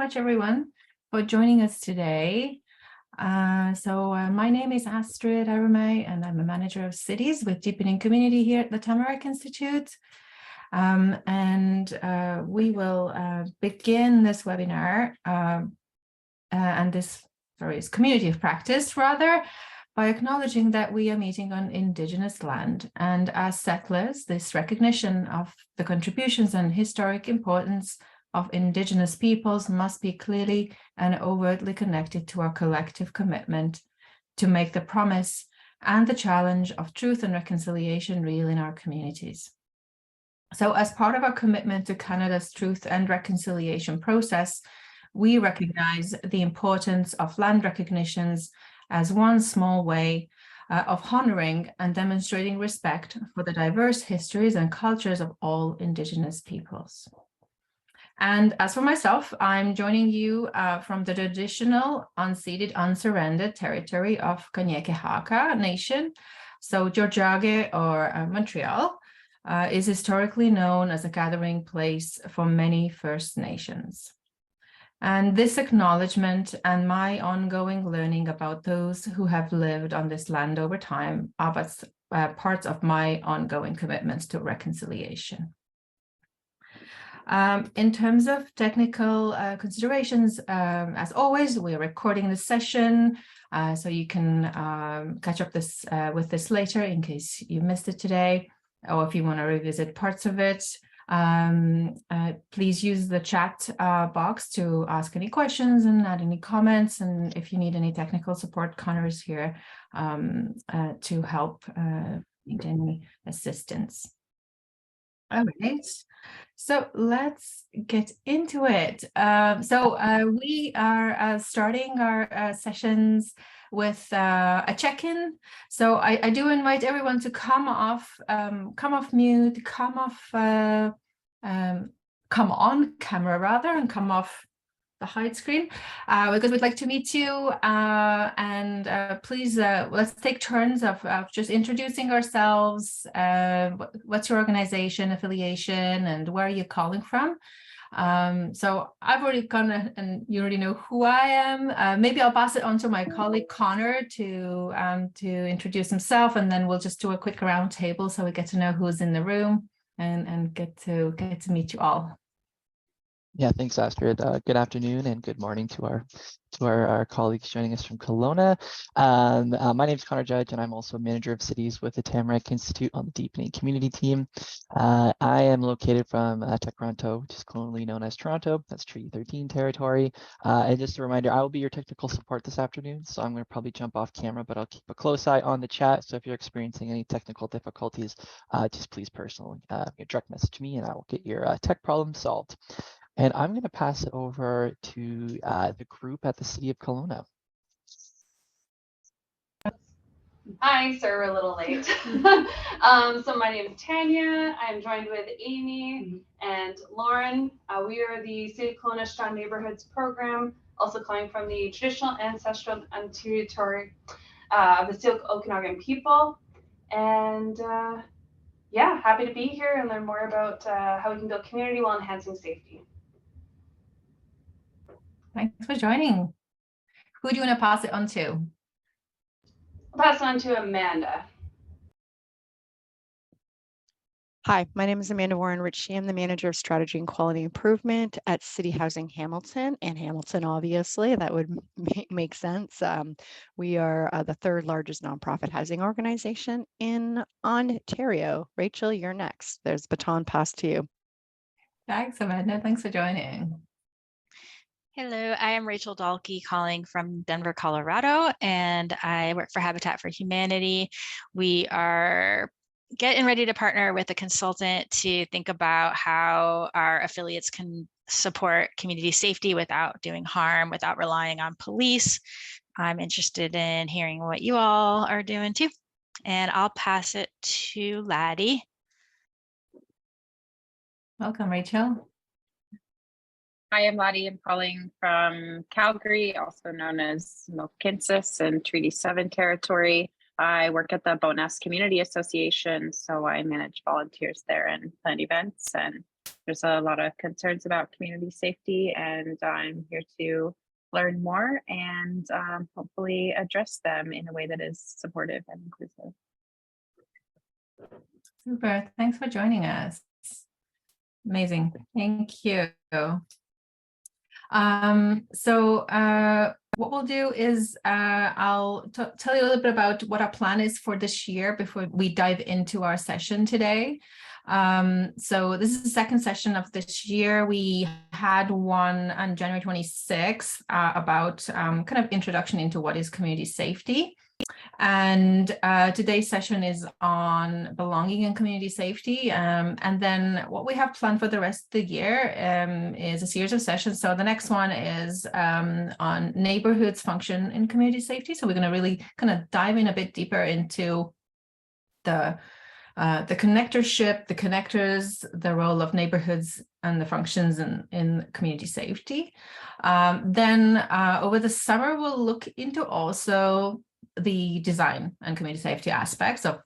much, everyone, for joining us today. My name is Astrid Arame, and I'm a manager of cities with Deepening Community here at the Tamarack Institute. We will begin this webinar and this community of practice, rather, by acknowledging that we are meeting on Indigenous land. And as settlers, this recognition of the contributions and historic importance of Indigenous peoples must be clearly and overtly connected to our collective commitment to make the promise and the challenge of truth and reconciliation real in our communities. So as part of our commitment to Canada's truth and reconciliation process, we recognize the importance of land recognitions as one small way of honoring and demonstrating respect for the diverse histories and cultures of all Indigenous peoples. And as for myself, I'm joining you from the traditional unceded, unsurrendered territory of Kanien'kehá:ka Nation. So Tiohtià:ke, or Montreal, is historically known as a gathering place for many First Nations. And this acknowledgement and my ongoing learning about those who have lived on this land over time are parts of my ongoing commitments to reconciliation. In terms of technical considerations, as always, we're recording this session, so you can catch up with this later in case you missed it today, or if you want to revisit parts of it. Please use the chat box to ask any questions and add any comments. And if you need any technical support, Connor is here to help need any assistance. All right, so let's get into it. We are starting our sessions with a check-in. So I do invite everyone to come off mute, come on camera rather, and come off the hide screen, because we'd like to meet you. Please, let's take turns of just introducing ourselves. What's your organization affiliation, and where are you calling from? So I've already gone, and you already know who I am. Maybe I'll pass it on to my colleague Connor to introduce himself, and then we'll just do a quick round table so we get to know who's in the room and get to meet you all. Yeah, thanks, Astrid. Good afternoon and good morning to our colleagues joining us from Kelowna. My name is Connor Judge, and I'm also a manager of cities with the Tamarack Institute on the Deepening Community team. I am located from Toronto, which is colonially known as Toronto. That's Treaty 13 territory. And just a reminder, I will be your technical support this afternoon, so I'm going to probably jump off camera, but I'll keep a close eye on the chat. So if you're experiencing any technical difficulties, just please personally direct message me, and I will get your tech problem solved. And I'm going to pass it over to the group at the City of Kelowna. Hi, sorry we're a little late. So my name is Tanya. I'm joined with Amy and Lauren. We are the City of Kelowna Strong Neighborhoods program, also coming from the traditional, ancestral, and territory of the Syilx Okanagan people. And yeah, happy to be here and learn more about how we can build community while enhancing safety. Thanks for joining. Who do you want to pass it on to? I'll pass it on to Amanda. Hi, my name is Amanda Warren Ritchie. I'm the manager of strategy and quality improvement at City Housing Hamilton, and Hamilton, obviously, that would make sense. We are the third largest nonprofit housing organization in Ontario. Rachel, you're next. There's baton passed to you. Thanks, Amanda. Thanks for joining. Hello, I am Rachel Dahlke calling from Denver, Colorado, and I work for Habitat for Humanity. We are getting ready to partner with a consultant to think about how our affiliates can support community safety without doing harm, without relying on police. I'm interested in hearing what you all are doing too, and I'll pass it to Laddie. Welcome, Rachel. Hi, I'm Laddie. I'm calling from Calgary, also known as Mohkinstsis and Treaty 7 territory. I work at the Bowness Community Association, so I manage volunteers there and plan events and there's a lot of concerns about community safety, and I'm here to learn more and hopefully address them in a way that is supportive and inclusive. Super. Thanks for joining us. Amazing. Thank you. What we'll do is I'll tell you a little bit about what our plan is for this year before we dive into our session today. So this is the second session of this year. We had one on January 26th about kind of introduction into what is community safety. And today's session is on belonging and community safety. And then what we have planned for the rest of the year is a series of sessions. So the next one is on neighborhoods function in community safety. So we're going to really kind of dive in a bit deeper into the connectorship, the connectors, the role of neighborhoods and the functions in community safety. Then over the summer, we'll look into also the design and community safety aspects of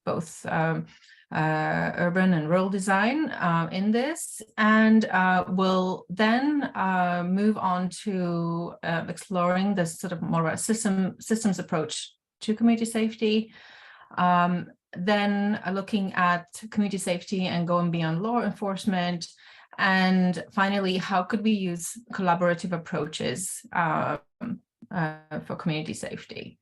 both urban and rural design in this. And we'll then move on to exploring this sort of more of a systems approach to community safety. Then looking at community safety and going beyond law enforcement. And finally, how could we use collaborative approaches for community safety?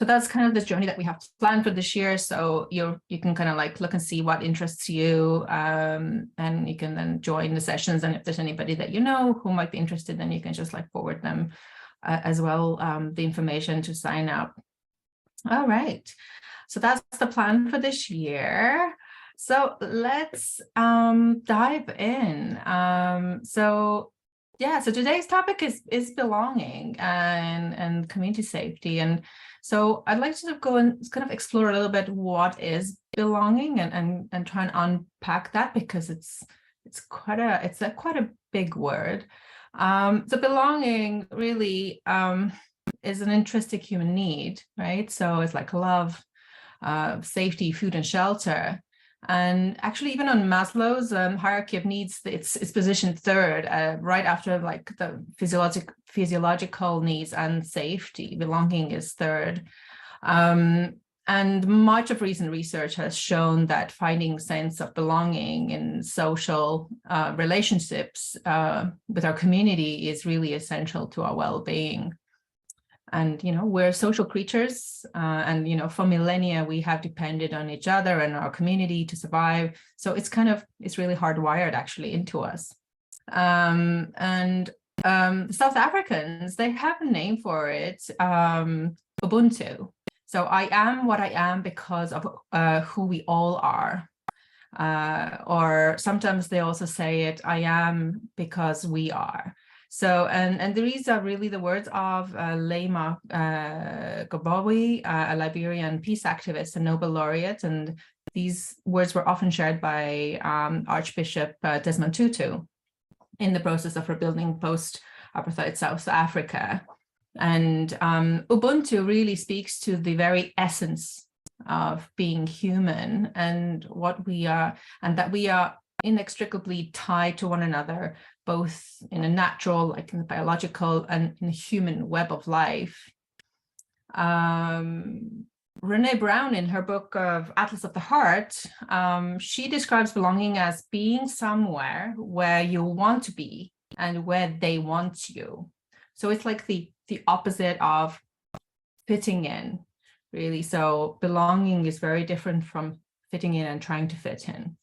So that's kind of the journey that we have planned for this year. So you can kind of like look and see what interests you, and you can then join the sessions. And if there's anybody that you know who might be interested, then you can just like forward them as well the information to sign up. All right. So that's the plan for this year. So let's dive in. So today's topic is belonging and community safety. And so I'd like to go and kind of explore a little bit what is belonging and try and unpack that, because it's quite a big word. So belonging really is an intrinsic human need, right? So it's like love, safety, food, and shelter. And actually, even on Maslow's hierarchy of needs, it's positioned third, right after like the physiological needs and safety. Belonging is third. And much of recent research has shown that finding sense of belonging in social relationships with our community is really essential to our well-being. And, we're social creatures, and, for millennia, we have depended on each other and our community to survive. So it's really hardwired actually into us. South Africans, they have a name for it, Ubuntu. So I am what I am because of who we all are. Or sometimes they also say it, I am because we are. So, and these are really the words of Leymah Gbowee, a Liberian peace activist and Nobel laureate. And these words were often shared by Archbishop Desmond Tutu in the process of rebuilding post-apartheid South Africa. And Ubuntu really speaks to the very essence of being human and what we are, and that we are inextricably tied to one another, both in a natural, like in the biological, and in the human web of life. Brené Brown, in her book of Atlas of the Heart, she describes belonging as being somewhere where you want to be and where they want you. So it's like the opposite of fitting in, really. So belonging is very different from fitting in and trying to fit in.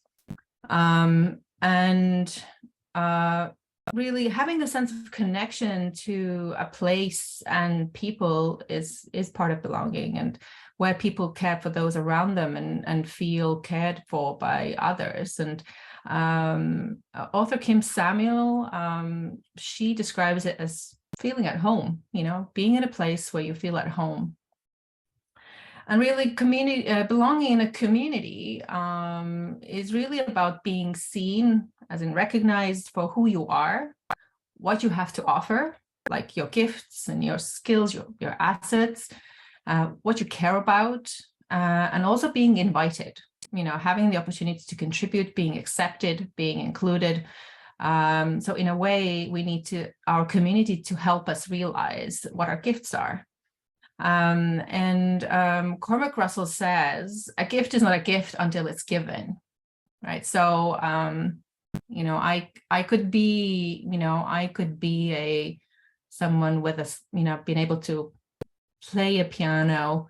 Really having the sense of connection to a place and people is part of belonging, and where people care for those around them and feel cared for by others. And author Kim Samuel, she describes it as feeling at home, being in a place where you feel at home. And really, belonging in a community is really about being seen, as in recognized for who you are, what you have to offer, like your gifts and your skills, your assets, what you care about, and also being invited. having the opportunity to contribute, being accepted, being included. So in a way, we need our community to help us realize what our gifts are. Cormac Russell says, a gift is not a gift until it's given, right? So, I could be, someone with being able to play a piano,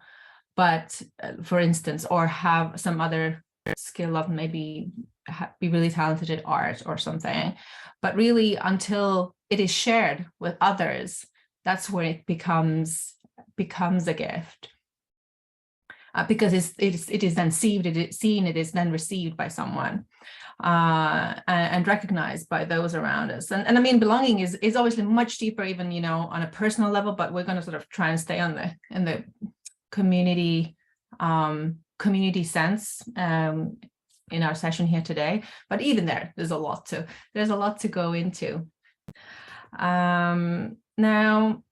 but for instance, or have some other skill of maybe be really talented at art or something, but really until it is shared with others, that's where it becomes a gift, because it is then seen, it is then received by someone, and recognized by those around us. And I mean, belonging is obviously much deeper, even on a personal level, but we're going to sort of try and stay in the community sense in our session here today. But even there's a lot to go into. Now,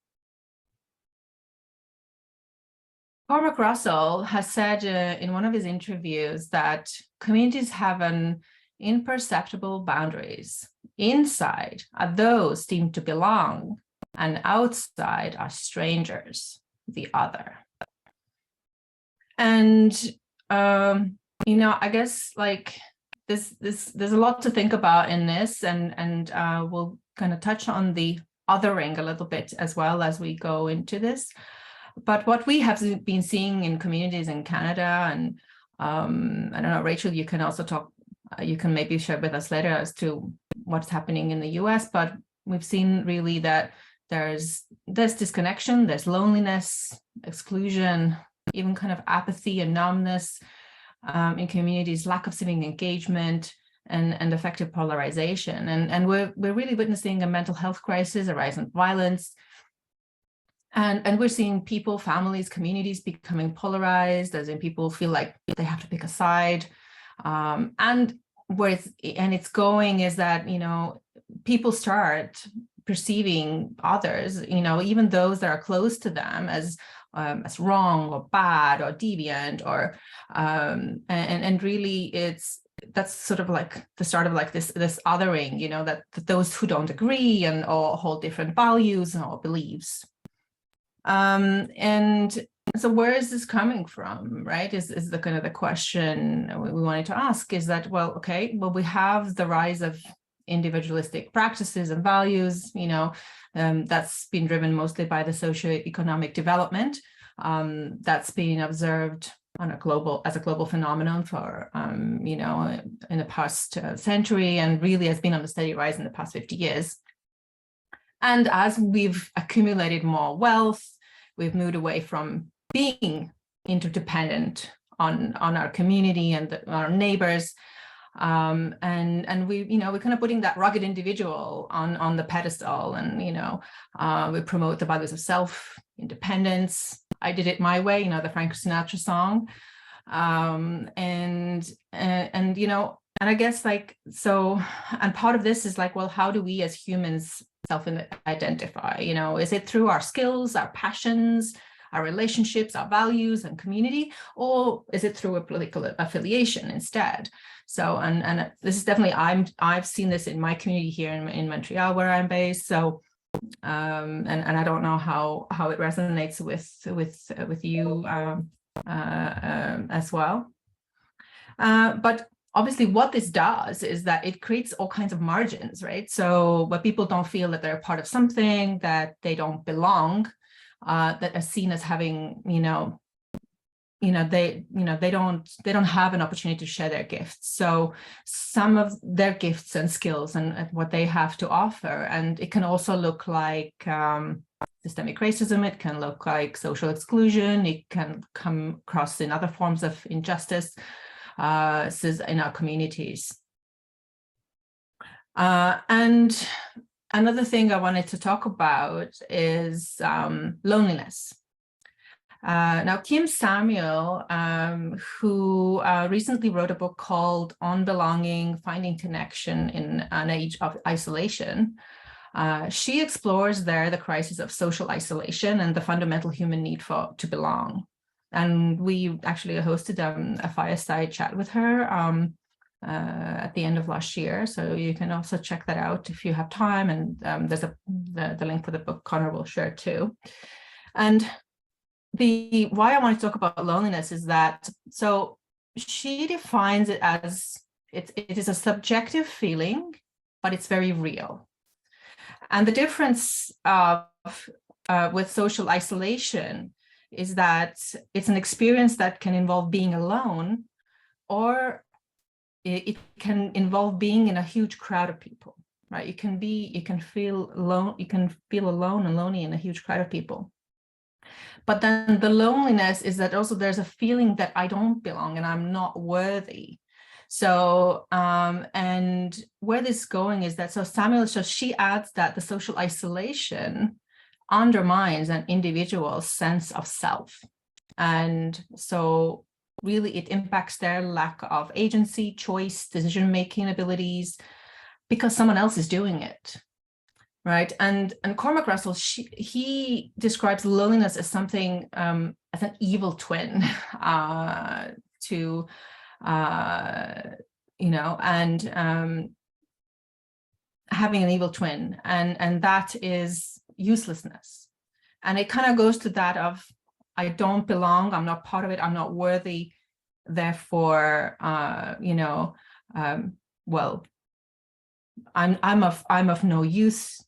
Cormac Russell has said in one of his interviews that communities have an imperceptible boundaries. Inside are those deemed to belong, and outside are strangers, the other. And I guess like there's a lot to think about in this, and we'll kind of touch on the othering a little bit as well as we go into this. But what we have been seeing in communities in Canada, and I don't know, Rachel, you can also talk, you can maybe share with us later as to what's happening in the US, but we've seen really that there's disconnection, there's loneliness, exclusion, even kind of apathy and numbness in communities, lack of civic engagement, and effective polarization. And we're really witnessing a mental health crisis, a rise in violence. And we're seeing people, families, communities becoming polarized, as in people feel like they have to pick a side. And where it's going is that, people start perceiving others, even those that are close to them as wrong or bad or deviant, or and really that's sort of like the start of like this othering, that those who don't agree and or hold different values or beliefs. And so where is this coming from, right? Is the kind of the question we wanted to ask, is that, we have the rise of individualistic practices and values, that's been driven mostly by the socioeconomic development that's being observed as a global phenomenon for, in the past century, and really has been on a steady rise in the past 50 years. And as we've accumulated more wealth, we've moved away from being interdependent on our community and our neighbors. And we're kind of putting that rugged individual on the pedestal, and, we promote the values of self-independence. I did it my way, the Frank Sinatra song. And I guess and part of this is like, well, how do we as humans self-identify? Is it through our skills, our passions, our relationships, our values and community, or is it through a political affiliation instead? So, and this is definitely, I've seen this in my community here in Montreal, where I'm based. So, and I don't know how it resonates with you as well. But obviously what this does is that it creates all kinds of margins, right? So where people don't feel that they're part of something, that they don't belong, that are seen as having, they don't have an opportunity to share their gifts. So some of their gifts and skills and what they have to offer, and it can also look like systemic racism, it can look like social exclusion, it can come across in other forms of injustice in our communities. And another thing I wanted to talk about is loneliness. Now, Kim Samuel, who recently wrote a book called On Belonging, Finding Connection in an Age of Isolation, she explores there the crisis of social isolation and the fundamental human need to belong. And we actually hosted a fireside chat with her at the end of last year. So you can also check that out if you have time. And there's the link for the book Connor will share too. And why I want to talk about loneliness is that, so she defines it as it is a subjective feeling, but it's very real. And the difference with social isolation is that it's an experience that can involve being alone, or it can involve being in a huge crowd of people, right? You can feel alone and lonely in a huge crowd of people. But then the loneliness is that also there's a feeling that I don't belong and I'm not worthy. So, and where this is going is that, so Samuel, so she adds that the social isolation undermines an individual's sense of self. And so really it impacts their lack of agency, choice, decision-making abilities, because someone else is doing it. Right. And Cormac Russell, he describes loneliness as something, as an evil twin having an evil twin, and that is uselessness. And it kind of goes to that of, I don't belong, I'm not part of it, I'm not worthy, therefore, well, I'm of no use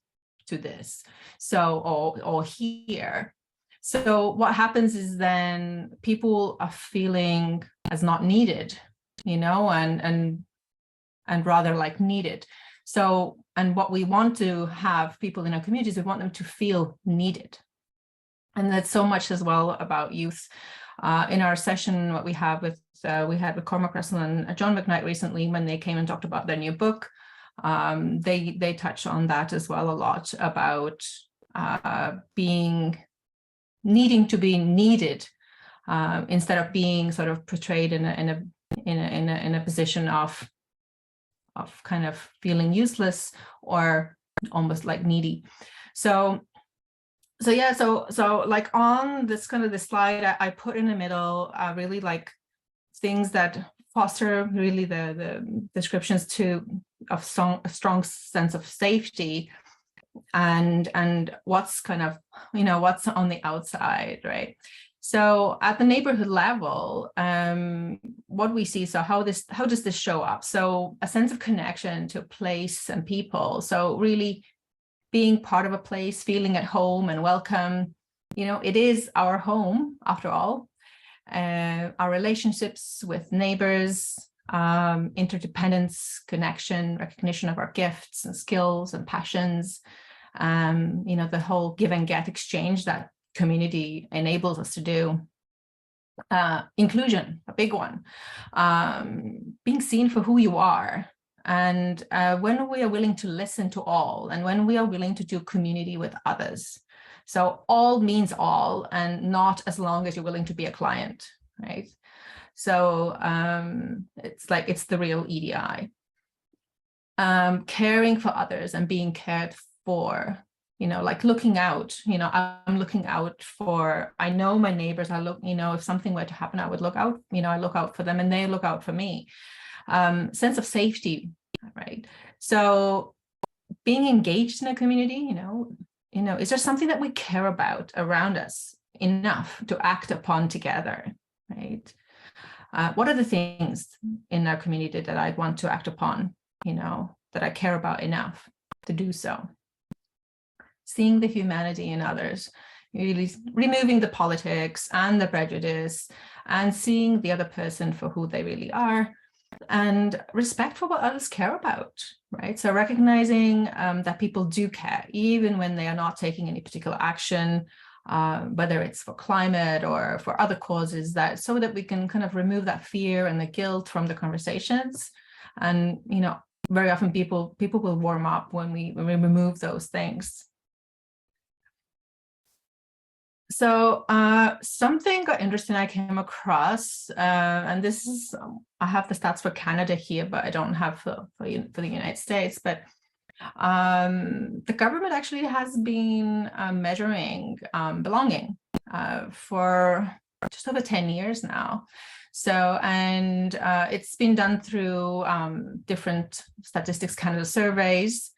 to this, so or here. So what happens is then people are feeling as not needed, and rather like needed. So, and what we want to have people in our communities, we want them to feel needed. And that's so much as well about youth. In our session, what we had with Cormac Russell and John McKnight recently, when they came and talked about their new book, they touch on that as well a lot, about needing to be needed, instead of being sort of portrayed in a position of kind of feeling useless or almost like needy. So like on this kind of the slide, I put in the middle really like things that foster really the descriptions of a strong sense of safety, and what's kind of, what's on the outside, right? So at the neighborhood level, what we see, so how does this show up? So a sense of connection to place and people. So really being part of a place, feeling at home and welcome. It is our home after all. Our relationships with neighbors, interdependence, connection, recognition of our gifts and skills and passions, the whole give and get exchange that community enables us to do. Inclusion, a big one, being seen for who you are. And when we are willing to listen to all, and when we are willing to do community with others. So all means all, and not as long as you're willing to be a client, right? So it's the real EDI. Caring for others and being cared for, like looking out, I'm looking out for, I know my neighbors, I look, if something were to happen, I would look out, I look out for them and they look out for me. Sense of safety, right? So being engaged in a community, is there something that we care about around us enough to act upon together, right? What are the things in our community that I want to act upon, that I care about enough to do so? Seeing the humanity in others, really removing the politics and the prejudice, and seeing the other person for who they really are, and respect for what others care about, right? So recognizing that people do care, even when they are not taking any particular action, whether it's for climate or for other causes, that so that we can kind of remove that fear and the guilt from the conversations. And, very often people will warm up when we remove those things. So something interesting I came across, and this is, I have the stats for Canada here, but I don't have for the United States, but the government actually has been measuring belonging for just over 10 years now. So, and it's been done through different Statistics Canada surveys,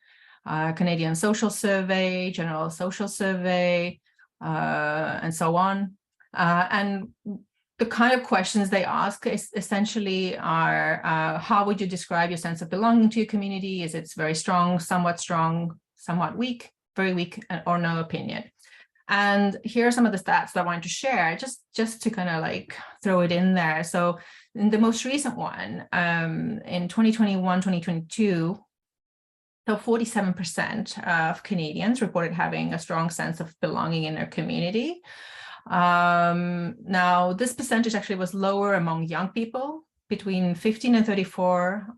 Canadian Social Survey, General Social Survey, and so on. And the kind of questions they ask is essentially are, how would you describe your sense of belonging to your community? Is it very strong, somewhat weak, very weak, or no opinion? And here are some of the stats that I wanted to share, just to kind of like throw it in there. So in the most recent one, in 2021, 2022, so 47% of Canadians reported having a strong sense of belonging in their community. Now, this percentage actually was lower among young people between 15 and 34.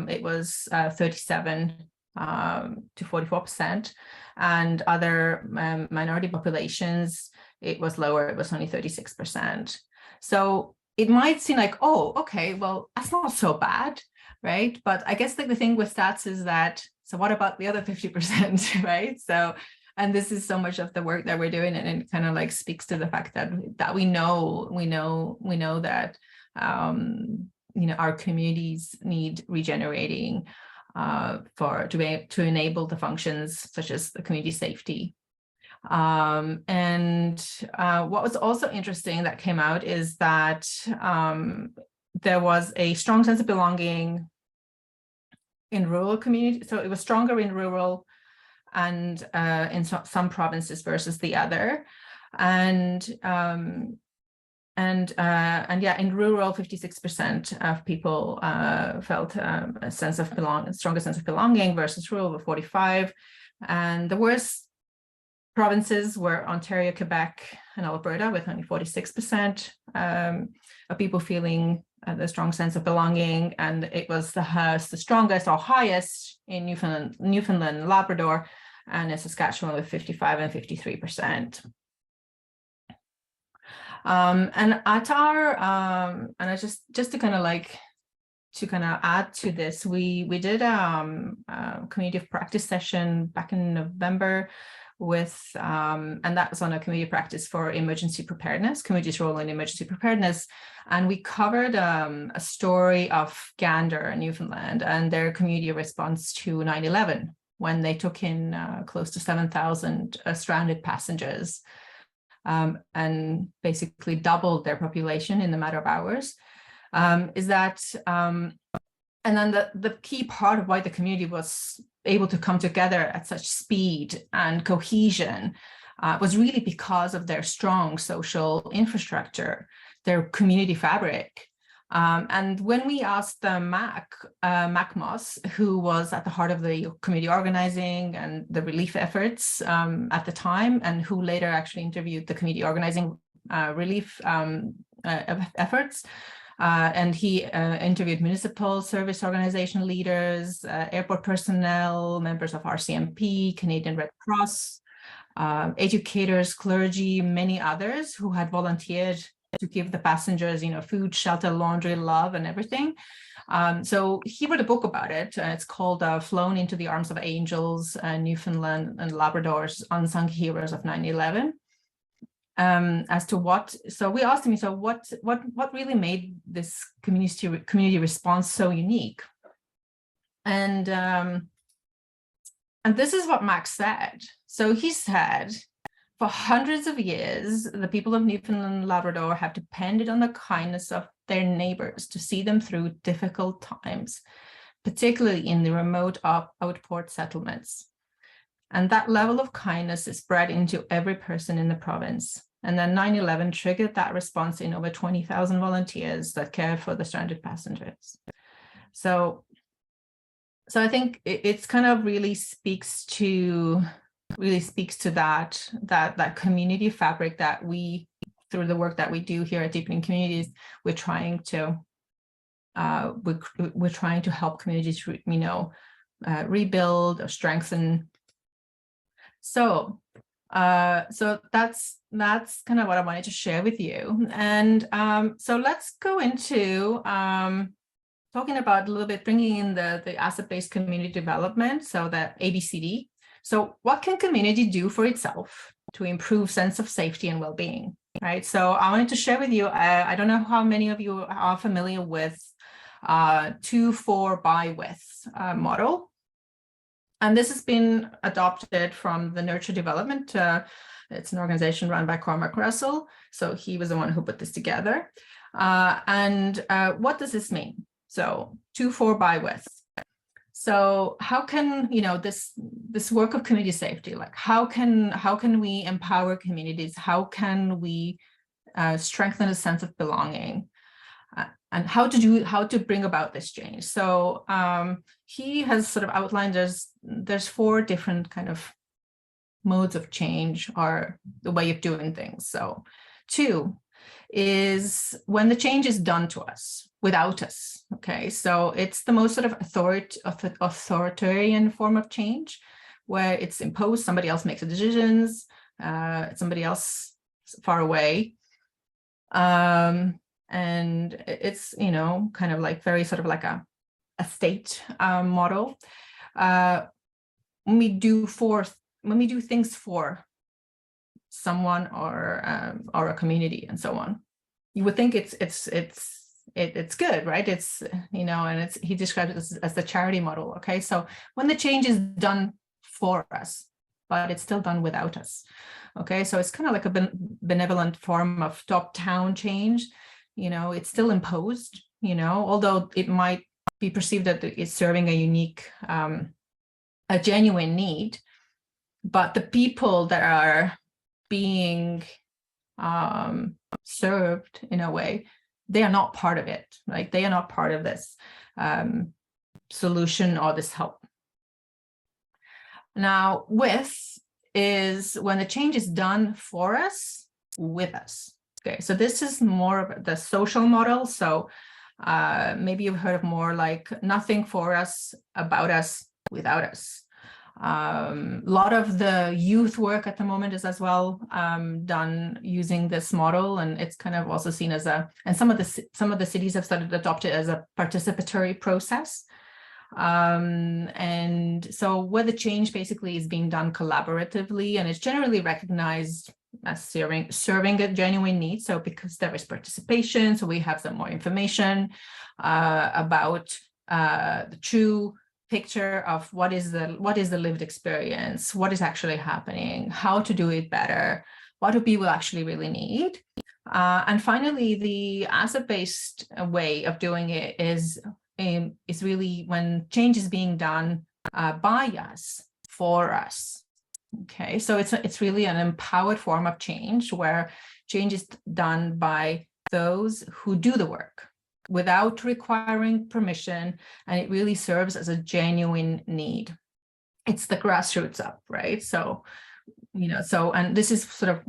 It was 37 to 44%, and other minority populations, it was lower, it was only 36%. So it might seem like, oh, okay, well, that's not so bad, right? But I guess like the thing with stats is that, so what about the other 50%, right? So, and this is so much of the work that we're doing, and it kind of like speaks to the fact that we know that our communities need regenerating to enable the functions such as the community safety. And what was also interesting that came out is that there was a strong sense of belonging in rural communities. So it was stronger in rural and in some provinces versus the other. And yeah, in rural, 56% of people felt a sense of stronger sense of belonging versus rural of 45%. And the worst provinces were Ontario, Quebec, and Alberta, with only 46% of people feeling the strong sense of belonging. And it was the strongest or highest in Newfoundland, Labrador, and in Saskatchewan with 55 and 53%. And at our, and I just to kind of like, to kind of add to this, we did a community of practice session back in November with, and that was on a community practice for emergency preparedness, community's role in emergency preparedness. And we covered a story of Gander, Newfoundland, and their community response to 9/11, when they took in close to 7,000 stranded passengers. And basically doubled their population in a matter of hours. And then the key part of why the community was able to come together at such speed and cohesion was really because of their strong social infrastructure, their community fabric. And when we asked Mac Moss, who was at the heart of the community organizing and the relief efforts at the time, and who later actually interviewed the community organizing relief efforts, and he interviewed municipal service organization leaders, airport personnel, members of RCMP, Canadian Red Cross, educators, clergy, many others who had volunteered to give the passengers, food, shelter, laundry, love, and everything. So he wrote a book about it. It's called Flown into the Arms of Angels, Newfoundland and Labrador's Unsung Heroes of 9/11. As to so we asked him, so what really made this community response so unique? And this is what Max said. So he said, for hundreds of years, the people of Newfoundland and Labrador have depended on the kindness of their neighbors to see them through difficult times, particularly in the remote outport settlements. And that level of kindness is spread into every person in the province. And then 9/11 triggered that response in over 20,000 volunteers that care for the stranded passengers. So I think it's kind of really speaks to that community fabric that we, through the work that we do here at Deepening Communities, we're trying to help communities rebuild or strengthen. So that's kind of what I wanted to share with you. And so let's go into talking about a little bit, bringing in the asset-based community development, so that ABCD. So what can community do for itself to improve sense of safety and well-being, right? So I wanted to share with you, I don't know how many of you are familiar with 2-4 by width model. And this has been adopted from the Nurture Development. It's an organization run by Cormac Russell. So he was the one who put this together. What does this mean? So 2-4 by width. So how can, you know, this work of community safety, like how can we empower communities? How can we strengthen a sense of belonging? And how to bring about this change? So he has sort of outlined there's 4 different kind of modes of change or the way of doing things. So 2 is when the change is done to us without us. Okay, so it's the most sort of authoritarian form of change, where it's imposed, somebody else makes the decisions, somebody else far away. And it's, you know, kind of like very sort of like a state model. When we do things for someone or a community and so on, you would think it's good, right? It's, you know, and he describes it as the charity model. Okay, so when the change is done for us, but it's still done without us. Okay, so it's kind of like a benevolent form of top-down change. You know, it's still imposed, you know, although it might be perceived that it's serving a unique, a genuine need, but the people that are being served in a way, they are not part of it, right? They are not part of this solution or this help. Now, with is when the change is done for us, with us. Okay, so this is more of the social model. So maybe you've heard of more like nothing for us, about us, without us. A lot of the youth work at the moment is as well done using this model, and it's kind of also seen as and some of the cities have started to adopt it as a participatory process. And so where the change basically is being done collaboratively, and it's generally recognized as serving a genuine need. So because there is participation, so we have some more information about the true picture of what is the lived experience, what is actually happening, how to do it better, what do people actually really need. And finally, the asset-based way of doing it is really when change is being done by us, for us. Okay, so it's really an empowered form of change where change is done by those who do the work without requiring permission, and it really serves as a genuine need. It's the grassroots up, right? So, you know, and this is sort of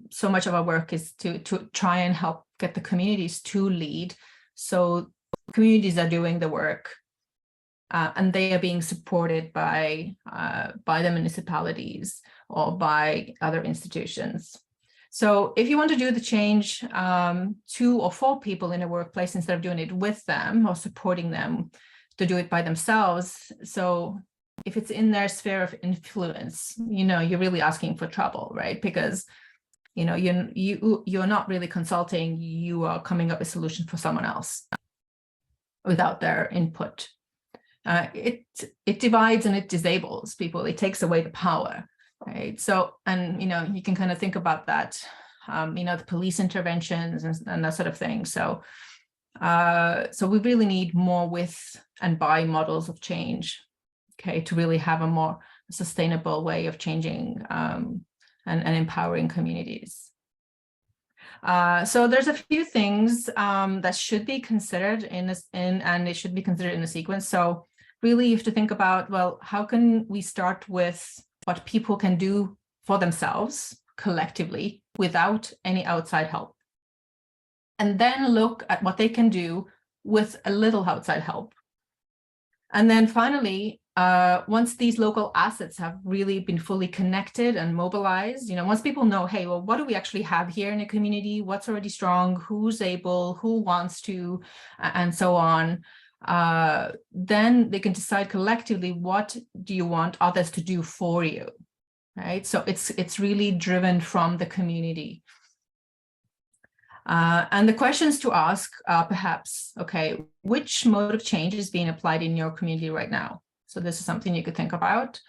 so much of our work is to try and help get the communities to lead. So communities are doing the work, and they are being supported by the municipalities or by other institutions. So if you want to do the change 2 or 4 people in a workplace instead of doing it with them or supporting them to do it by themselves, so if it's in their sphere of influence, you know, you're really asking for trouble, right? Because, you know, you're not really consulting, you are coming up with a solution for someone else without their input. It divides and it disables people. It takes away the power, right? So, and, you know, you can kind of think about that, you know, the police interventions and that sort of thing. So, so we really need more with and by models of change, okay, to really have a more sustainable way of changing and empowering communities. So there's a few things that should be considered and it should be considered in a sequence. So really you have to think about, well, how can we start with what people can do for themselves collectively without any outside help? And then look at what they can do with a little outside help. And then finally, once these local assets have really been fully connected and mobilized, you know, once people know, hey, well, what do we actually have here in a community? What's already strong? Who's able? Who wants to? And so on. then they can decide collectively, what do you want others to do for you, right? So it's really driven from the community. And the questions to ask are perhaps, okay, which mode of change is being applied in your community right now? So this is something you could think about.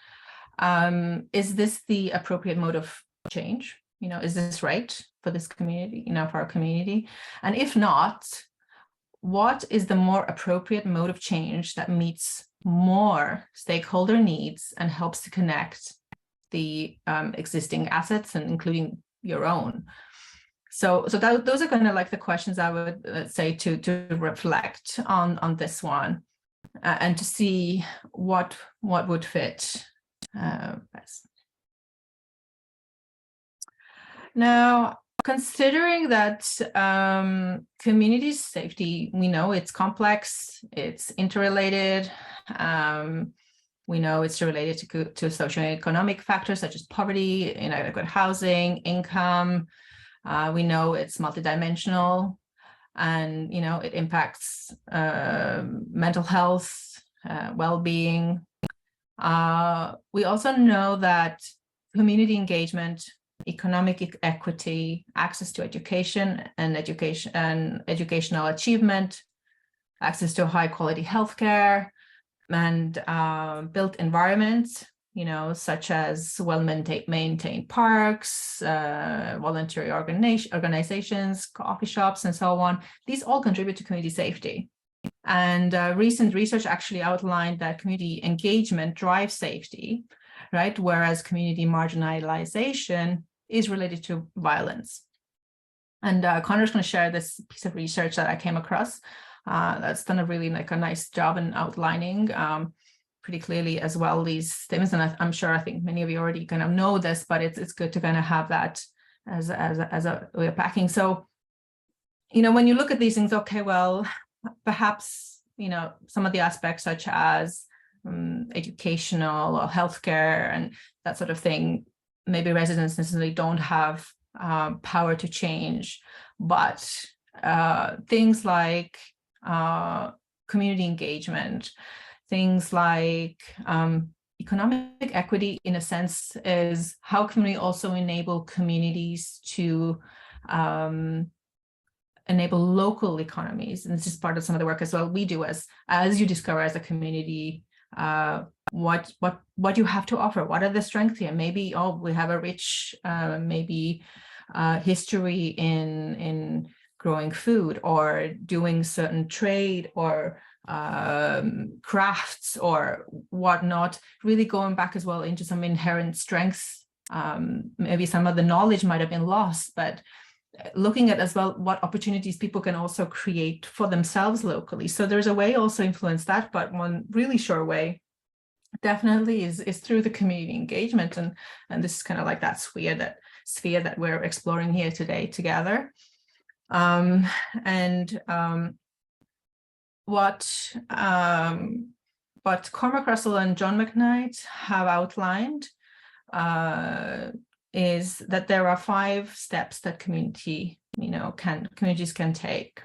Is this the appropriate mode of change? Is this right for this community, for our community? And if not, what is the more appropriate mode of change that meets more stakeholder needs and helps to connect the existing assets and including your own? So those are kind of like the questions I would say to reflect on this one and to see what would fit best. Now, considering that community safety, we know it's complex, it's interrelated. We know it's related to socioeconomic factors such as poverty, inadequate housing, income. We know it's multidimensional, and it impacts mental health, well-being. We also know that community engagement, economic equity, access to education and educational achievement, access to high-quality healthcare, and built environments, such as well-maintained parks, voluntary organizations, coffee shops, and so on. These all contribute to community safety. And recent research actually outlined that community engagement drives safety, right? Whereas community marginalization is related to violence. And Connor's going to share this piece of research that I came across. That's done a really a nice job in outlining pretty clearly as well these statements. And I think many of you already kind of know this, but it's good to kind of have that as a way of packing. So, when you look at these things, okay, well, perhaps, some of the aspects such as educational or healthcare and that sort of thing, maybe residents necessarily don't have power to change, but things like community engagement, things like economic equity, in a sense, is how can we also enable communities to enable local economies? And this is part of some of the work as well we do as you discover as a community what you have to offer. What are the strengths here? Maybe we have a rich history in growing food or doing certain trade or crafts or whatnot, really going back as well into some inherent strengths. Maybe some of the knowledge might have been lost, but looking at as well what opportunities people can also create for themselves locally. So there's a way also influence that, but one really sure way definitely is through the community engagement. And this is kind of like that sphere that we're exploring here today together. What Cormac Russell and John McKnight have outlined is that there are 5 steps that communities can take.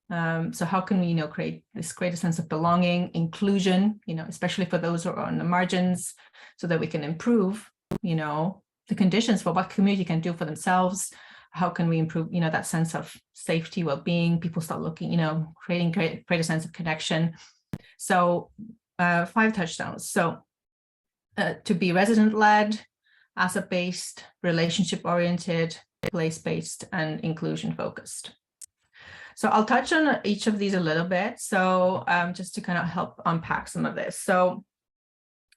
So how can we, create this greater sense of belonging, inclusion, especially for those who are on the margins, so that we can improve, the conditions for what community can do for themselves. How can we improve, that sense of safety, well-being? People start looking, creating greater sense of connection. So 5 touchstones. So to be resident-led, asset-based, relationship-oriented, place-based, and inclusion-focused. So I'll touch on each of these a little bit. So just to kind of help unpack some of this. So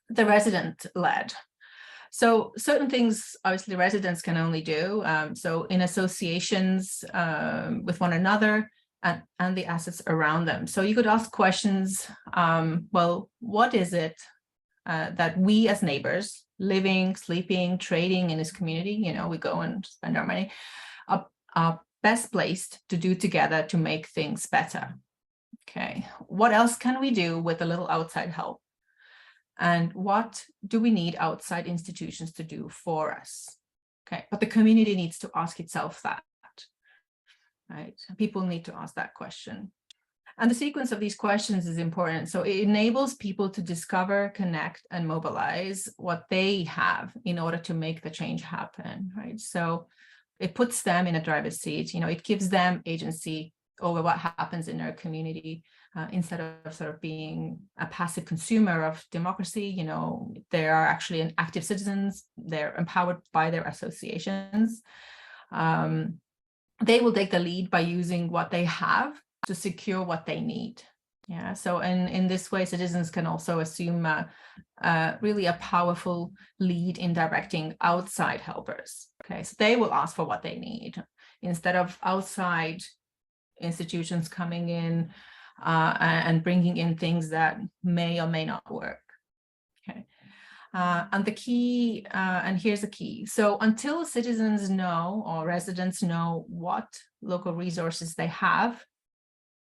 the resident-led. So certain things, obviously, residents can only do. So in associations with one another and the assets around them. So you could ask questions, well, what is it that we as neighbors, living, sleeping, trading in this community, we go and spend our money, are best placed to do together to make things better? Okay, what else can we do with a little outside help? And what do we need outside institutions to do for us? Okay, but the community needs to ask itself that, right? People need to ask that question. And the sequence of these questions is important. So it enables people to discover, connect, and mobilize what they have in order to make the change happen, right? So it puts them in a driver's seat, it gives them agency over what happens in their community, instead of sort of being a passive consumer of democracy. They are actually active citizens. They're empowered by their associations. They will take the lead by using what they have to secure what they need. Yeah. So in this way, citizens can also assume really a powerful lead in directing outside helpers. Okay. So they will ask for what they need instead of outside institutions coming in and bringing in things that may or may not work. Okay. And the key, and here's the key. So until citizens know or residents know what local resources they have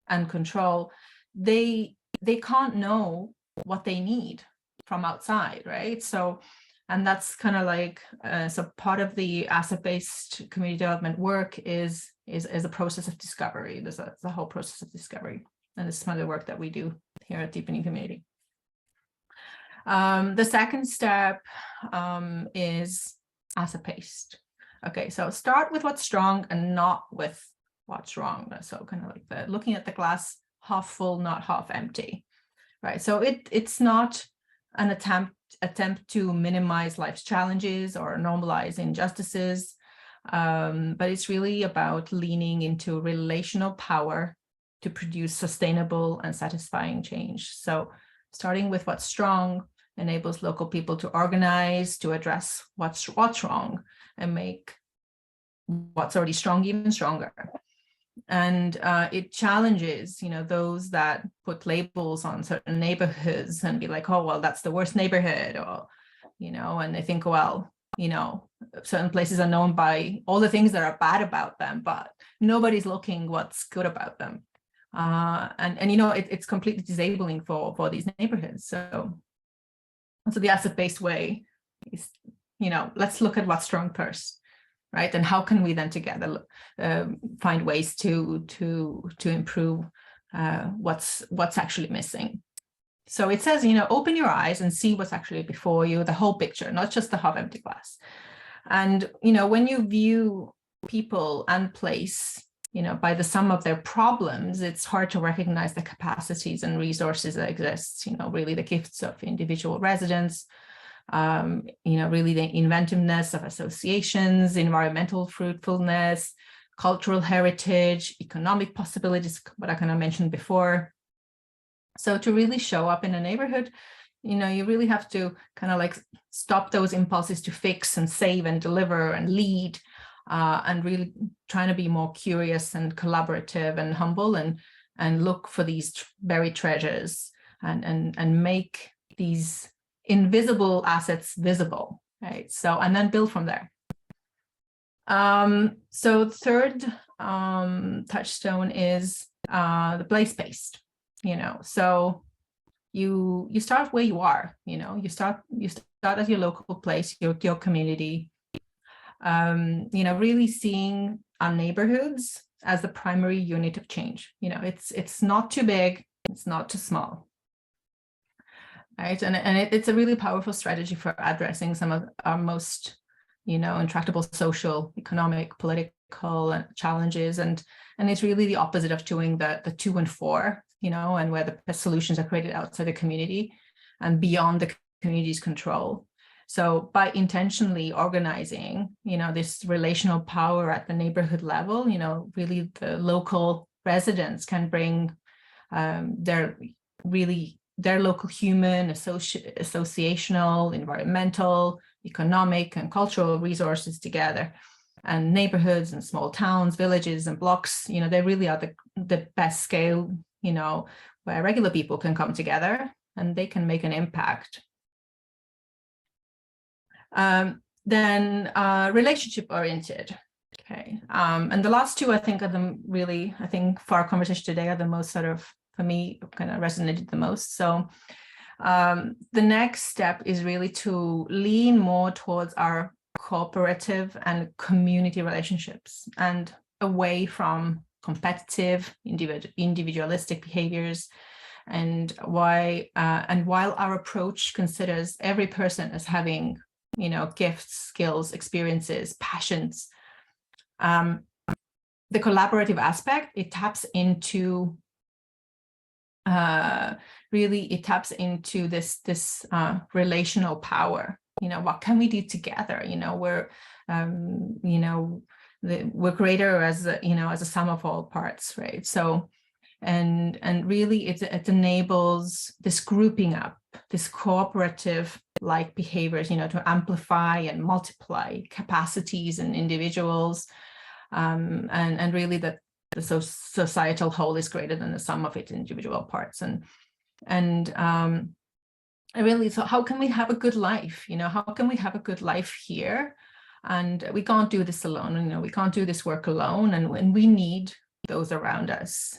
and control, they can't know what they need from outside, right? So, and that's kind of like, so part of the asset-based community development work is a process of discovery. There's a whole process of discovery. And this is some of the work that we do here at Deepening Community. The second step is asset-based. Okay, so start with what's strong and not with what's wrong. So kind of like looking at the glass half full, not half empty, right? So it's not an attempt to minimize life's challenges or normalize injustices, but it's really about leaning into relational power to produce sustainable and satisfying change. So starting with what's strong enables local people to organize, to address what's wrong, and make what's already strong even stronger. And it challenges, those that put labels on certain neighborhoods and be like, oh, well, that's the worst neighborhood, or, and they think, well, certain places are known by all the things that are bad about them, but nobody's looking what's good about them. And it's completely disabling for these neighborhoods. So the asset-based way is, let's look at what's strong first. Right, and how can we then together find ways to improve what's actually missing? So it says, open your eyes and see what's actually before you, the whole picture, not just the half-empty glass. And when you view people and place, by the sum of their problems, it's hard to recognize the capacities and resources that exist. Really the gifts of individual residents. Really the inventiveness of associations, environmental fruitfulness, cultural heritage, economic possibilities, what I kind of mentioned before. So to really show up in a neighborhood, you really have to kind of like stop those impulses to fix and save and deliver and lead, and really trying to be more curious and collaborative and humble and look for these buried treasures and make these invisible assets visible, right? So, and then build from there. So third touchstone is the place-based, so you start where you are, you start at your local place, your community, really seeing our neighborhoods as the primary unit of change. It's not too big, it's not too small. Right. And it's a really powerful strategy for addressing some of our most, intractable social, economic, political challenges. And it's really the opposite of doing the 2 and 4, and where the solutions are created outside the community and beyond the community's control. So by intentionally organizing, this relational power at the neighborhood level, really the local residents can bring their local human, associational, environmental, economic, and cultural resources together. And neighborhoods and small towns, villages and blocks, they really are the best scale, where regular people can come together and they can make an impact. Then relationship oriented. Okay. And the last two, I think, for our conversation today are the most sort of, for me, kind of resonated the most. So the next step is really to lean more towards our cooperative and community relationships and away from competitive, individualistic behaviors, and while our approach considers every person as having, gifts, skills, experiences, passions, the collaborative aspect, it taps into this relational power. What can we do together? We're greater as a sum of all parts, right? So, and really it enables this grouping up, this cooperative like behaviors, to amplify and multiply capacities in individuals, and really that the societal whole is greater than the sum of its individual parts. And really, so how can we have a good life? How can we have a good life here? And we can't do this alone. We can't do this work alone, and we need those around us.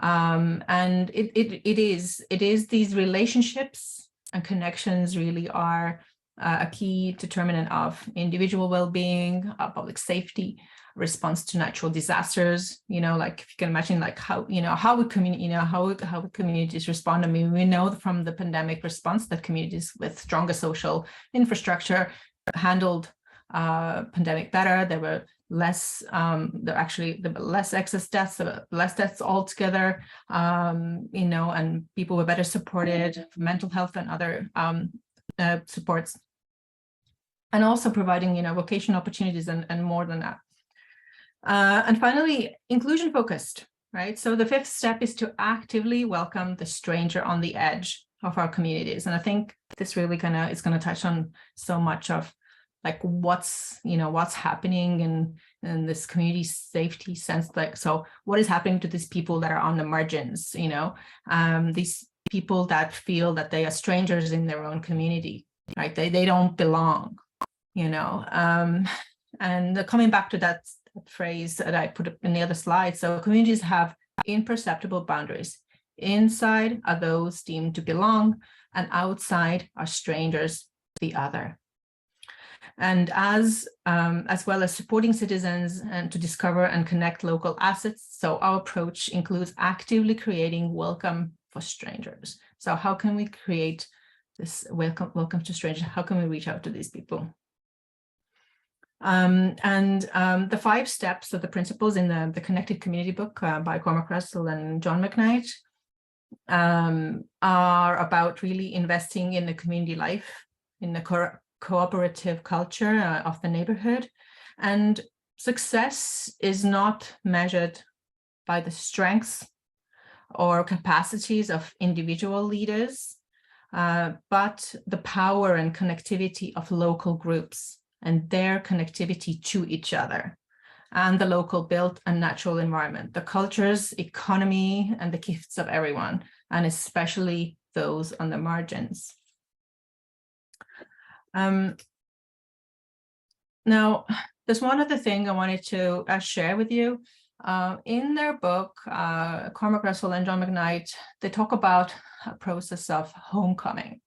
And it is these relationships and connections really are a key determinant of individual well-being, public safety, response to natural disasters. Like if you can imagine, like how would communities respond? I mean, we know from the pandemic response that communities with stronger social infrastructure handled pandemic better. There were less less excess deaths, less deaths altogether, and people were better supported for mental health and other supports, and also providing vocational opportunities and more than that. And finally, inclusion focused, right? So the fifth step is to actively welcome the stranger on the edge of our communities. And I think this really is going to touch on so much of like what's happening in this community safety sense. Like, so what is happening to these people that are on the margins, these people that feel that they are strangers in their own community, right? They don't belong, and coming back to that phrase that I put up in the other slide. So communities have imperceptible boundaries. Inside are those deemed to belong, and outside are strangers, the other. And as well as supporting citizens and to discover and connect local assets. So our approach includes actively creating welcome for strangers. So how can we create this welcome to strangers? How can we reach out to these people? The 5 steps of the principles in the Connected Community book by Cormac Russell and John McKnight are about really investing in the community life, in the cooperative culture of the neighborhood. And success is not measured by the strengths or capacities of individual leaders, but the power and connectivity of local groups and their connectivity to each other, and the local built and natural environment, the cultures, economy, and the gifts of everyone, and especially those on the margins. Now, there's one other thing I wanted to share with you. In their book, Cormac Russell and John McKnight, they talk about a process of homecoming.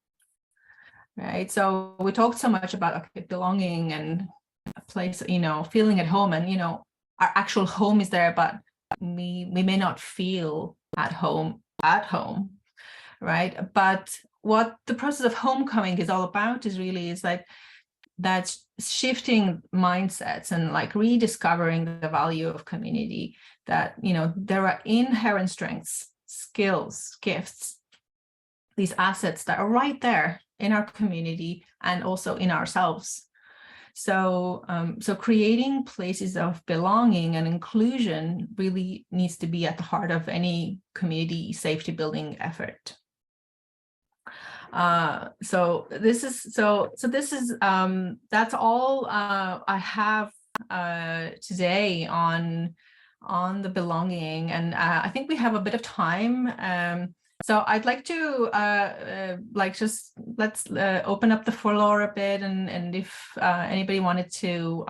Right, so we talked so much about belonging and a place, feeling at home, and our actual home is there, but we may not feel at home, right? But what the process of homecoming is all about is like that shifting mindsets and like rediscovering the value of community, that there are inherent strengths, skills, gifts, these assets that are right there in our community and also in ourselves. So, so creating places of belonging and inclusion really needs to be at the heart of any community safety building effort. So this is that's all I have today on the belonging, and I think we have a bit of time. So I'd like to let's open up the floor a bit, and if anybody wanted to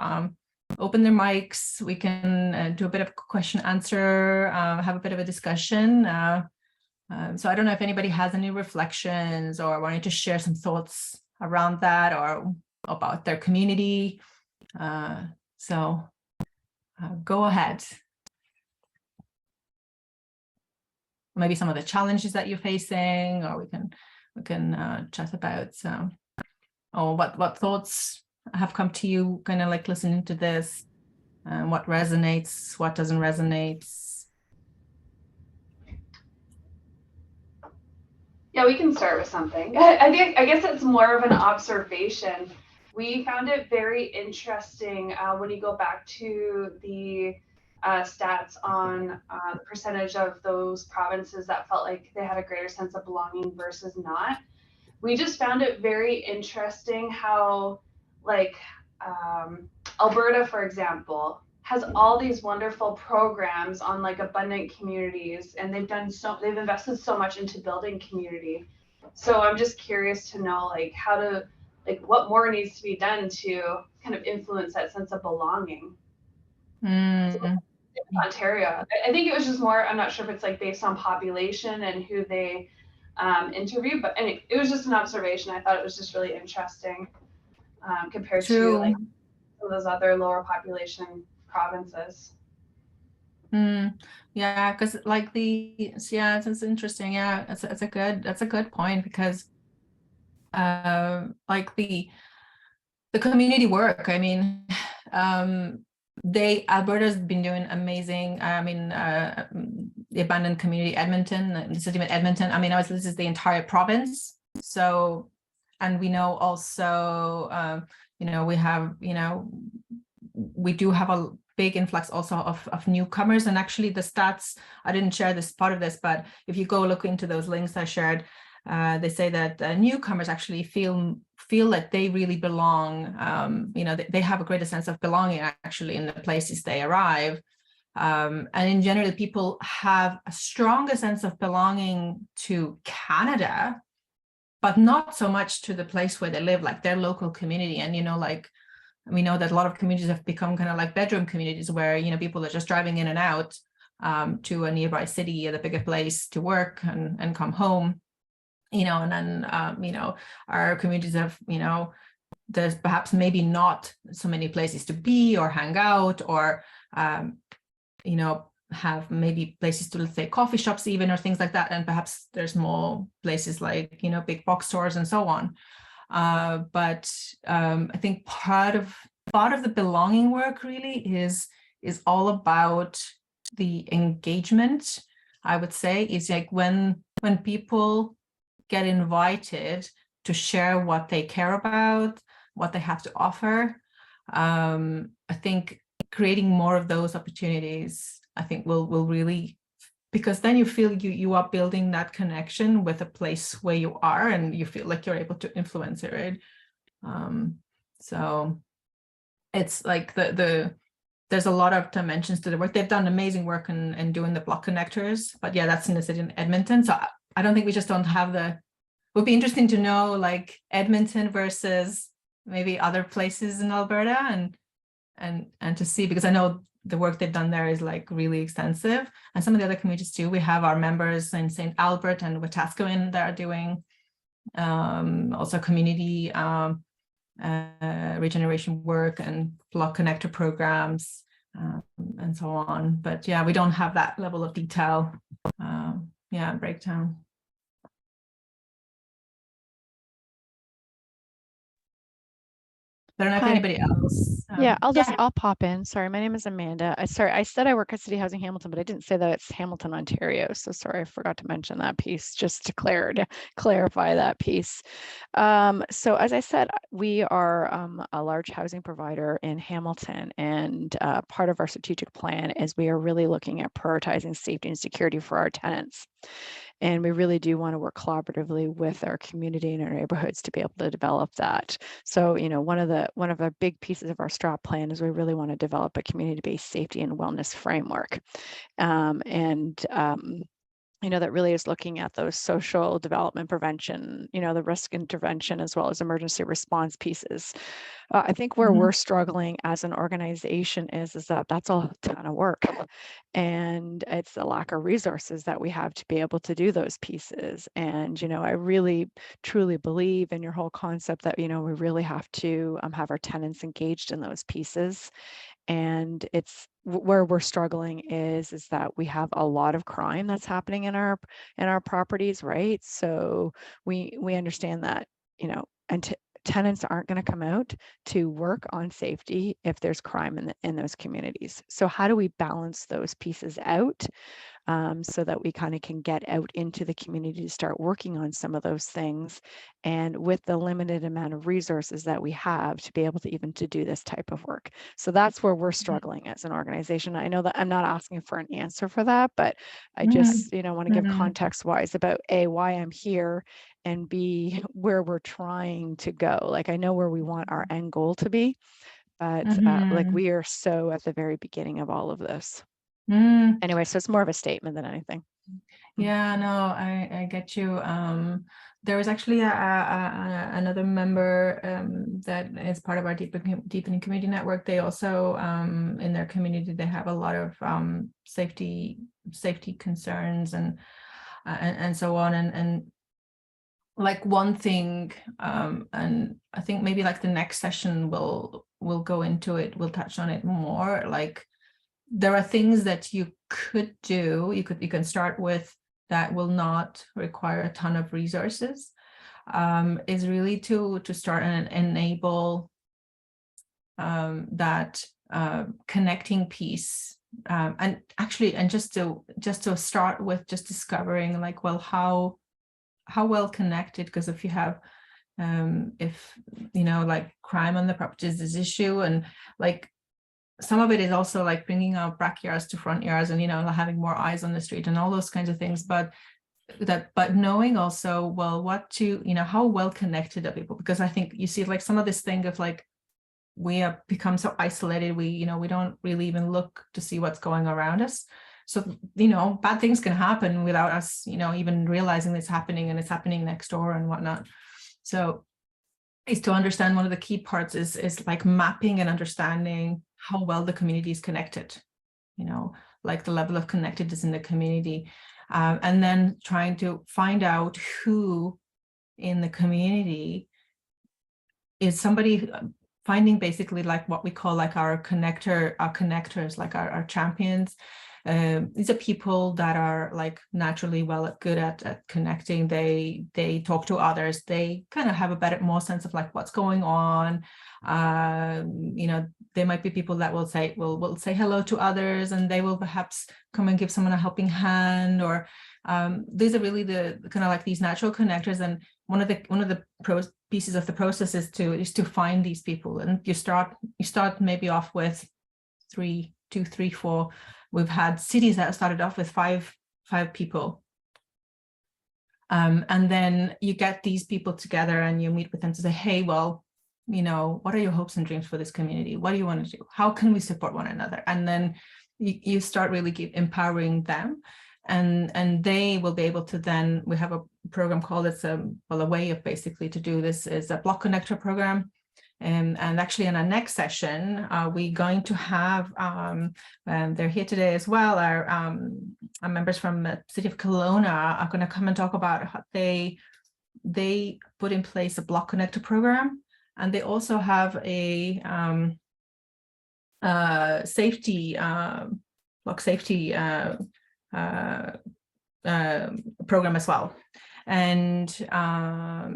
open their mics, we can do a bit of question answer, have a bit of a discussion. So I don't know if anybody has any reflections or wanted to share some thoughts around that or about their community. So go ahead. maybe some of the challenges that you're facing, or we can chat about. So, or what thoughts have come to you, kind of like listening to this, and what resonates, what doesn't resonate. Yeah, we can start with something. I guess it's more of an observation. We found it very interesting when you go back to the stats on the percentage of those provinces that felt like they had a greater sense of belonging versus not. We just found it very interesting how, like, Alberta, for example, has all these wonderful programs on like abundant communities, and they've invested so much into building community. So I'm just curious to know like what more needs to be done to kind of influence that sense of belonging. Mm. Ontario, I think it was just more, I'm not sure if it's like based on population and who they interviewed, but anyway, it was just an observation. I thought it was just really interesting compared True. to like some of those other lower population provinces. Yeah, because like it's interesting. Yeah, it's a good point, because like the community work, I mean, Alberta's been doing amazing. I mean, the abandoned community Edmonton, the city of Edmonton, I mean, obviously this is the entire province. So, and we know also, we have, we do have a big influx also of newcomers. And actually the stats, I didn't share this part of this, but if you go look into those links I shared, they say that newcomers actually feel like they really belong. They have a greater sense of belonging actually in the places they arrive. And in general, people have a stronger sense of belonging to Canada, but not so much to the place where they live, like their local community. And, like, we know that a lot of communities have become kind of like bedroom communities where, people are just driving in and out to a nearby city or the bigger place to work and come home. And then, our communities have, there's perhaps maybe not so many places to be or hang out, or, have maybe places to, let's say, coffee shops even, or things like that. And perhaps there's more places like, big box stores and so on. But I think part of the belonging work really is all about the engagement. I would say is like when people get invited to share what they care about, what they have to offer. I think creating more of those opportunities, I think will really, because then you feel you are building that connection with a place where you are, and you feel like you're able to influence it, right? So it's like there's a lot of dimensions to the work. They've done amazing work in doing the block connectors, but yeah, that's in the city in Edmonton. So I don't think we just don't have it would be interesting to know like Edmonton versus maybe other places in Alberta, and to see, because I know the work they've done there is like really extensive, and some of the other communities too. We have our members in St. Albert and Wetaskiwin that are doing also community regeneration work and block connector programs and so on. But yeah, we don't have that level of detail, breakdown. I don't know if anybody else. Yeah, I'll pop in. Sorry, my name is Amanda. I said I work at City Housing Hamilton, but I didn't say that it's Hamilton, Ontario. So sorry, I forgot to mention that piece, just to clarify that piece. So as I said, we are a large housing provider in Hamilton, and part of our strategic plan is we are really looking at prioritizing safety and security for our tenants. And we really do want to work collaboratively with our community and our neighborhoods to be able to develop that. So, one of the big pieces of our strat plan is we really want to develop a community-based safety and wellness framework. That really is looking at those social development prevention, the risk intervention, as well as emergency response pieces. I think where we're struggling as an organization is that that's a ton of work, and it's the lack of resources that we have to be able to do those pieces. And, I really truly believe in your whole concept that, we really have to have our tenants engaged in those pieces. And it's where we're struggling is that we have a lot of crime that's happening in our properties, right? So we understand that, you know, and tenants aren't going to come out to work on safety if there's crime in those communities. So how do we balance those pieces out so that we kind of can get out into the community to start working on some of those things, and with the limited amount of resources that we have to be able to even to do this type of work. So that's where we're struggling as an organization. I know that I'm not asking for an answer for that, but I just, you know, want to give context wise about A, why I'm here, and B, where we're trying to go. Like, I know where we want our end goal to be, but like, we are so at the very beginning of all of this. Anyway, so it's more of a statement than anything. Yeah, no, I get you. There was actually another member that is part of our deepening community network. They also in their community, they have a lot of safety concerns and so on. And like one thing, and I think maybe like the next session we'll go into it, we'll touch on it more. Like, there are things that you could do, you can start with that will not require a ton of resources, is really to start and enable that connecting piece, and just to start with just discovering, like, well, how well connected, because if you have if you know, like, crime on the properties is this issue, and like some of it is also like bringing our backyards to front yards, and, you know, having more eyes on the street and all those kinds of things. But knowing also, well, you know, how well connected are people? Because I think you see, like, some of this thing of like, we have become so isolated, we don't really even look to see what's going around us. So, you know, bad things can happen without us, you know, even realizing it's happening, and it's happening next door and whatnot. So is to understand, one of the key parts is like mapping and understanding how well the community is connected, you know, like the level of connectedness in the community, and then trying to find out who in the community is somebody, finding basically like what we call like our connectors, like our champions. These are people that are like naturally good at connecting. They talk to others. They kind of have a more sense of like what's going on. You know, they might be people that will say hello to others, and they will perhaps come and give someone a helping hand. Or these are really the kind of like these natural connectors. And one of the pieces of the process is to find these people. And you start maybe off with 2, 3, 4. We've had cities that started off with five people. And then you get these people together and you meet with them to say, hey, well, you know, what are your hopes and dreams for this community? What do you want to do? How can we support one another? And then you start really empowering them, and they will be able to then, we have a program called, it's a way of basically to do this is a block connector program. And actually in our next session, we're going to have, and they're here today as well, our members from the city of Kelowna are going to come and talk about how they put in place a block connector program. And they also have a safety, block safety program as well. And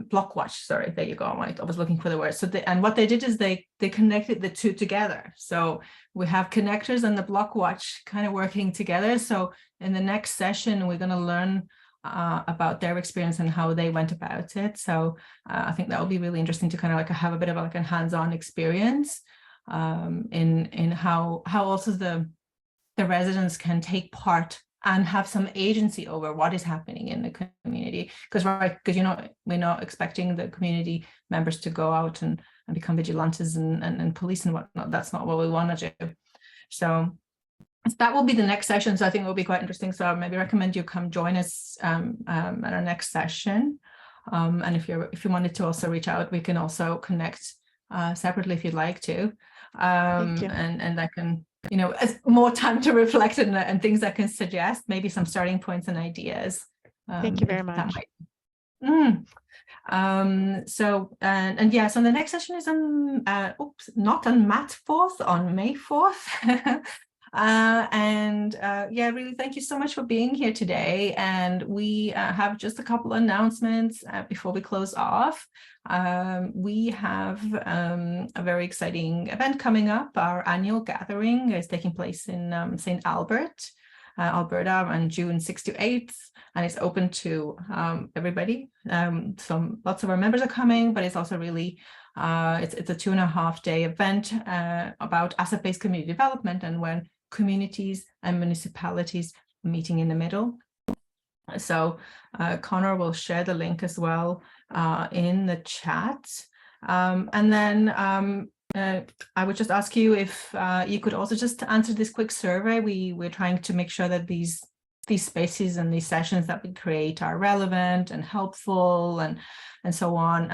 block watch, sorry, there you go. I was looking for the word. So and what they did is they connected the two together. So we have connectors and the block watch kind of working together. So in the next session, we're going to learn about their experience and how they went about it. So I think that will be really interesting to kind of like have a bit of like a hands-on experience in how also the residents can take part and have some agency over what is happening in the community. Because you know, we're not expecting the community members to go out and become vigilantes and police and whatnot. That's not what we want to do. So that will be the next session. So I think it will be quite interesting. So I maybe recommend you come join us at our next session. And if you wanted to also reach out, we can also connect separately if you'd like to. And I can, you know, more time to reflect and things I can suggest, maybe some starting points and ideas. Thank you very much. So and yeah, so the next session is on not on May 4th. Yeah, really, thank you so much for being here today. And we have just a couple of announcements before we close off. We have a very exciting event coming up. Our annual gathering is taking place in St. Albert, Alberta, on June 6th to 8th, and it's open to everybody. Lots of our members are coming, but it's also really it's a 2.5-day event about asset-based community development, and when communities and municipalities meeting in the middle. So Connor will share the link as well in the chat. And then I would just ask you if you could also just answer this quick survey. We're trying to make sure that these spaces and these sessions that we create are relevant and helpful and so on.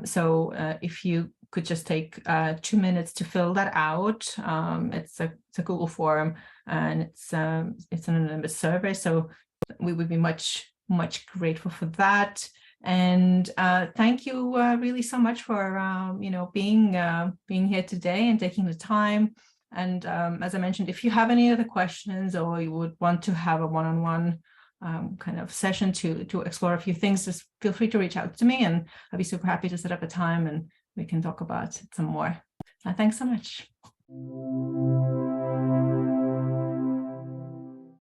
So if you could just take 2 minutes to fill that out. It's a Google form, and it's an anonymous survey. So we would be much grateful for that. And thank you really so much for being here today and taking the time. And as I mentioned, if you have any other questions or you would want to have a one-on-one kind of session to explore a few things, just feel free to reach out to me, and I'll be super happy to set up a time and we can talk about it some more. Thanks so much.